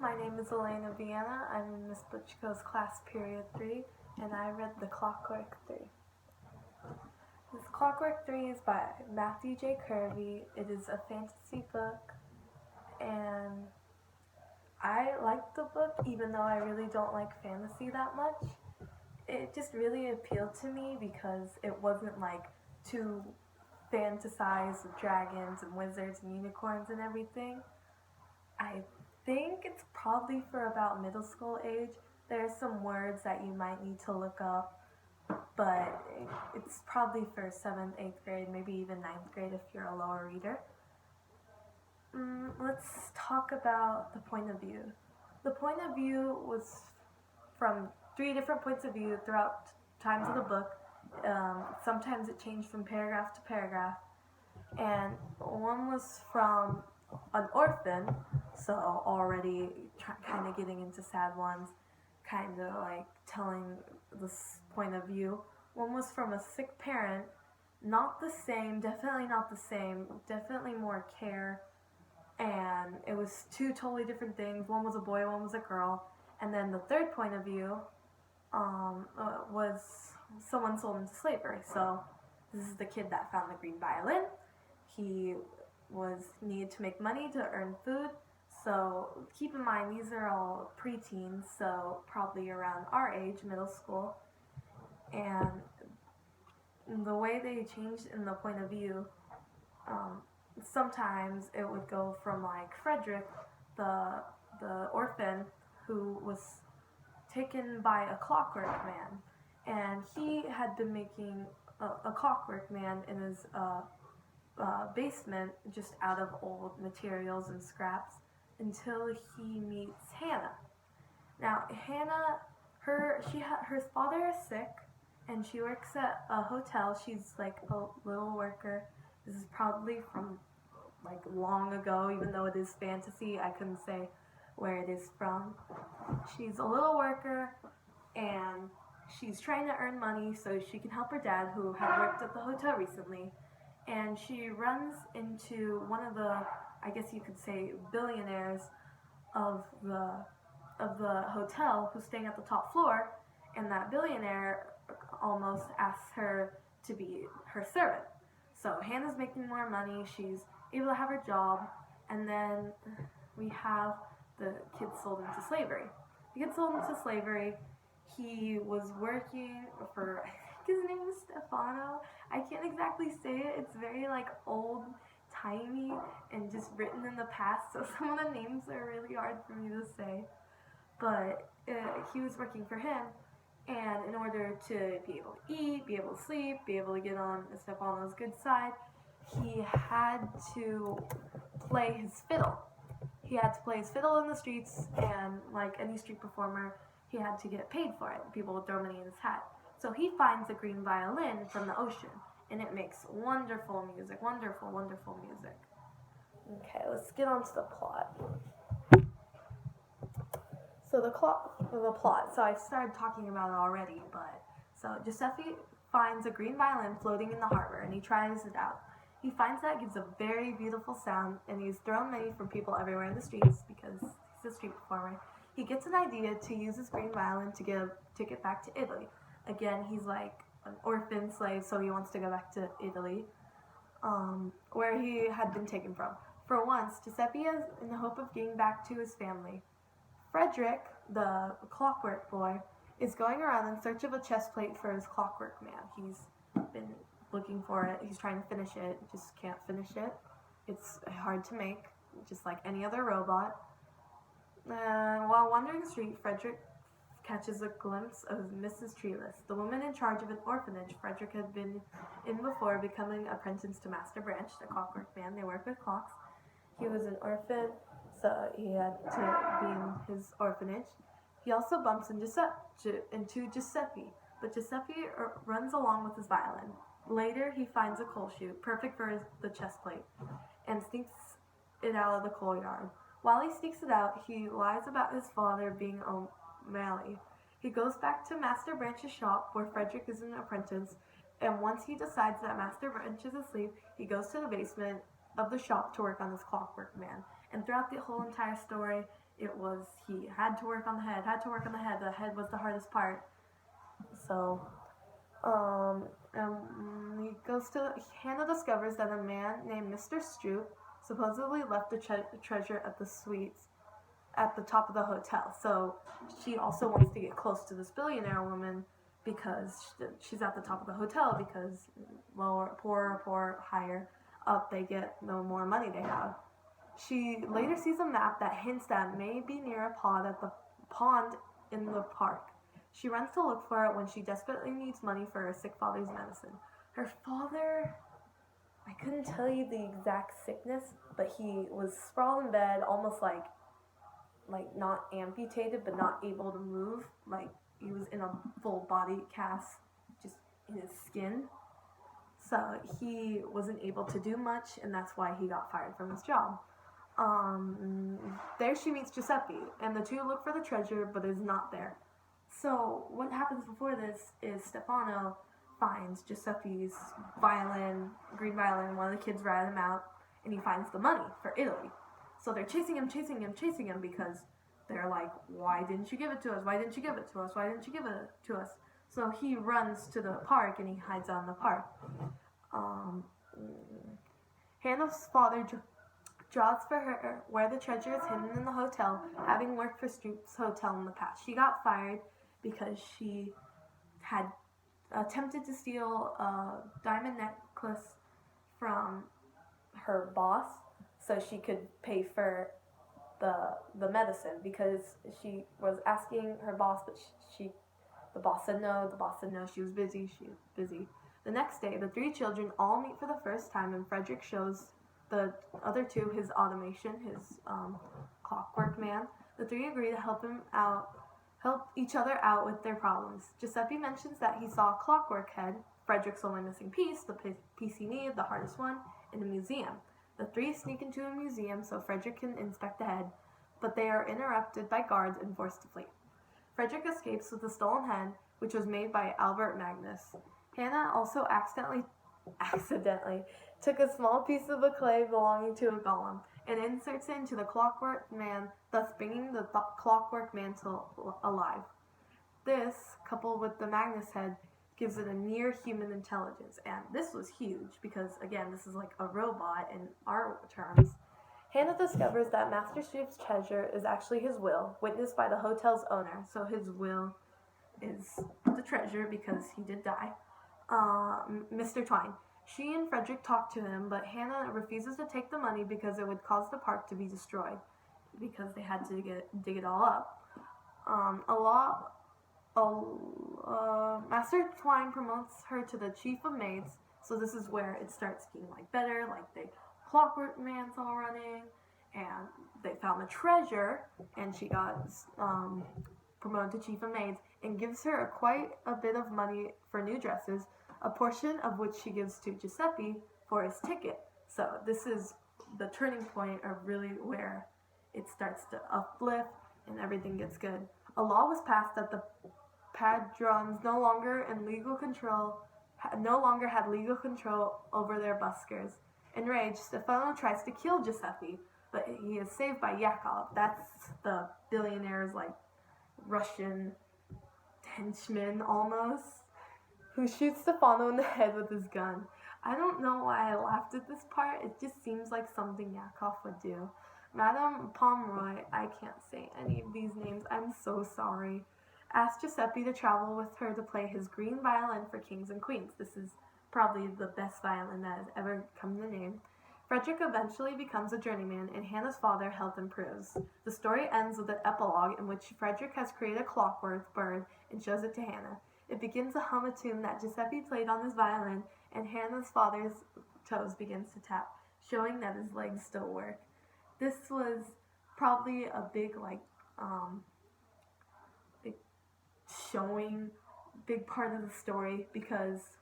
my name is Alena Viana. I'm in Miss Butchko's class period 3, and I read The Clockwork 3. This Clockwork 3 is by Matthew J. Kirby. It is a fantasy book, and I liked the book even though I really don't like fantasy that much. It just really appealed to me because it wasn't like too fantasized with dragons and wizards and unicorns and everything. I think it's probably for about middle school age. There's some words that you might need to look up, but it's probably for 7th, 8th grade, maybe even 9th grade if you're a lower reader. Let's talk about the point of view. The point of view was from 3 different points of view throughout times of the book. Sometimes it changed from paragraph to paragraph, and one was from an orphan, so already kind of getting into sad ones, kind of like telling this point of view. One was from a sick parent, not the same, definitely not the same, definitely more care, and it was 2 totally different things. One was a boy, one was a girl. And then the third point of view was someone sold into slavery. So this is the kid that found the green violin. He needed to make money to earn food. So keep in mind, these are all preteens, so probably around our age, middle school. And the way they changed in the point of view, sometimes it would go from like Frederick, the orphan, who was taken by a clockwork man, and he had been making a clockwork man in his basement just out of old materials and scraps until he meets Hannah. Now Hannah, her father is sick, and she works at a hotel. She's like a little worker. This is probably from like long ago, even though it is fantasy. I couldn't say where it is from. She's a little worker, and she's trying to earn money so she can help her dad, who had worked at the hotel recently. And she runs into one of the, I guess you could say, billionaires of the hotel, who's staying at the top floor, and that billionaire almost asks her to be her servant. So Hannah's making more money, she's able to have her job, and then we have the kid sold into slavery. The kid sold into slavery, he was working for, I think his name is Stefano. I can't exactly say it. It's very like old-timey and just written in the past, so some of the names are really hard for me to say. But he was working for him, and in order to be able to eat, be able to sleep, be able to get on Stefano's good side, he had to play his fiddle. He had to play his fiddle in the streets, and like any street performer, he had to get paid for it. People would throw money in his hat. So he finds a green violin from the ocean, and it makes wonderful music, wonderful, wonderful music. Okay, let's get on to the plot. So the plot. So I started talking about it already, but so Giuseppe finds a green violin floating in the harbor, and he tries it out. He finds that it gives a very beautiful sound, and he's thrown money from people everywhere in the streets because he's a street performer. He gets an idea to use his green violin to get a ticket back to Italy. Again, he's like an orphan slave, so he wants to go back to Italy, where he had been taken from. For once, Giuseppe is in the hope of getting back to his family. Frederick, the clockwork boy, is going around in search of a chest plate for his clockwork man. He's been looking for it. He's trying to finish it, just can't finish it. It's hard to make, just like any other robot. While wandering the street, Frederick catches a glimpse of Mrs. Treeless, the woman in charge of an orphanage Frederick had been in before becoming apprenticed to Master Branch, the clockwork man. They work with clocks. He was an orphan, so he had to be in his orphanage. He also bumps into Giuseppe, but Giuseppe runs along with his violin. Later, he finds a coal chute, perfect for the chest plate, and sneaks it out of the coal yard. While he sneaks it out, he lies about his father being O'Malley. He goes back to Master Branch's shop, where Frederick is an apprentice, and once he decides that Master Branch is asleep, he goes to the basement of the shop to work on his clockwork man. And throughout the whole entire story, he had to work on the head, the head was the hardest part. So he goes to Hannah discovers that a man named Mr. Stroop supposedly left the treasure at the suites at the top of the hotel. So she also wants to get close to this billionaire woman because she's at the top of the hotel, because poor, higher up they get, the more money they have. She later sees a map that hints that may be near a pond in the park. She runs to look for it when she desperately needs money for her sick father's medicine. Her father, I couldn't tell you the exact sickness, but he was sprawled in bed, almost like not amputated, but not able to move. Like he was in a full body cast, just in his skin. So he wasn't able to do much, and that's why he got fired from his job. There she meets Giuseppe, and the two look for the treasure, but it's not there. So what happens before this is Stefano finds Giuseppe's violin, green violin, one of the kids ratted him out, and he finds the money for Italy. So they're chasing him because they're like, why didn't you give it to us? Why didn't you give it to us? Why didn't you give it to us? So he runs to the park and he hides out in the park. Hannah's father draws for her where the treasure is hidden in the hotel, having worked for Stroop's hotel in the past. She got fired because she had attempted to steal a diamond necklace from her boss so she could pay for the medicine, because she was asking her boss, but the boss said no. She was busy. The next day, the three children all meet for the first time, and Frederick shows the other two his automation, his clockwork man. The three agree to help each other out with their problems. Giuseppe mentions that he saw a clockwork head, Frederick's only missing piece, the piece he needed, the hardest one, in a museum. The three sneak into a museum so Frederick can inspect the head, but they are interrupted by guards and forced to flee. Frederick escapes with the stolen head, which was made by Albert Magnus. Hannah also accidentally took a small piece of the clay belonging to a golem and inserts it into the clockwork man, thus bringing the clockwork man to alive. This, coupled with the Magnus head, gives it a near human intelligence, and this was huge because, again, this is like a robot in our terms. Hannah discovers that Master Stroop's treasure is actually his will, witnessed by the hotel's owner, so his will is the treasure because he did die, Mr. Twine. She and Frederick talk to him, but Hannah refuses to take the money because it would cause the park to be destroyed, because they had to dig it all up. Master Twine promotes her to the chief of maids, so this is where it starts getting better, the clockwork man's all running, and they found the treasure, and she got promoted to chief of maids, and gives her quite a bit of money for new dresses, a portion of which she gives to Giuseppe for his ticket. So this is the turning point of really where it starts to uplift and everything gets good. A law was passed that the Padrons no longer had legal control over their buskers. Enraged, Stefano tries to kill Giuseppe, but he is saved by Yakov. That's the billionaire's Russian henchman almost, who shoots Stefano in the head with his gun. I don't know why I laughed at this part. It just seems like something Yakov would do. Madame Pomeroy, I can't say any of these names, I'm so sorry, asked Giuseppe to travel with her to play his green violin for kings and queens. This is probably the best violin that has ever come to name. Frederick eventually becomes a journeyman, and Hannah's father's health improves. The story ends with an epilogue in which Frederick has created a clockwork bird and shows it to Hannah. It begins to hum a tune that Giuseppe played on his violin, and Hannah's father's toes begins to tap, showing that his legs still work. This was probably a big big part of the story, because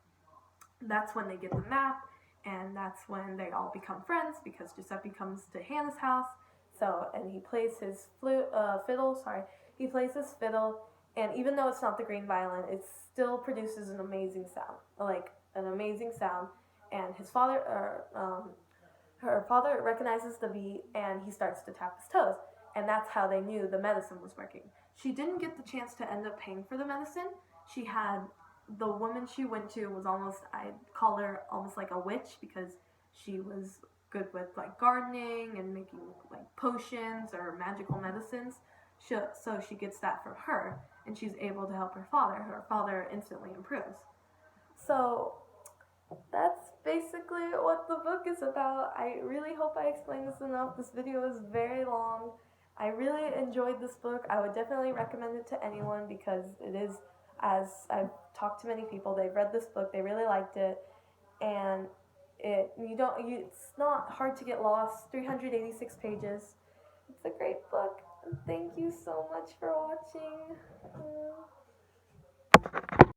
that's when they get the map, and that's when they all become friends, because Giuseppe comes to Hannah's house, and he plays his he plays his fiddle, and even though it's not the green violin, it still produces an amazing sound, and his father, her father recognizes the beat, and he starts to tap his toes, and that's how they knew the medicine was working. She didn't get the chance to end up paying for the medicine. She had the woman she went to was almost, I'd call her almost like a witch, because she was good with like gardening and making like potions or magical medicines. So she gets that from her, and she's able to help her father. Her father instantly improves. So that's basically what the book is about. I really hope I explained this enough. This video is very long. I really enjoyed this book. I would definitely recommend it to anyone, because it is, as I've talked to many people, they've read this book, they really liked it, and it's not hard to get lost. 386 pages. It's a great book. Thank you so much for watching.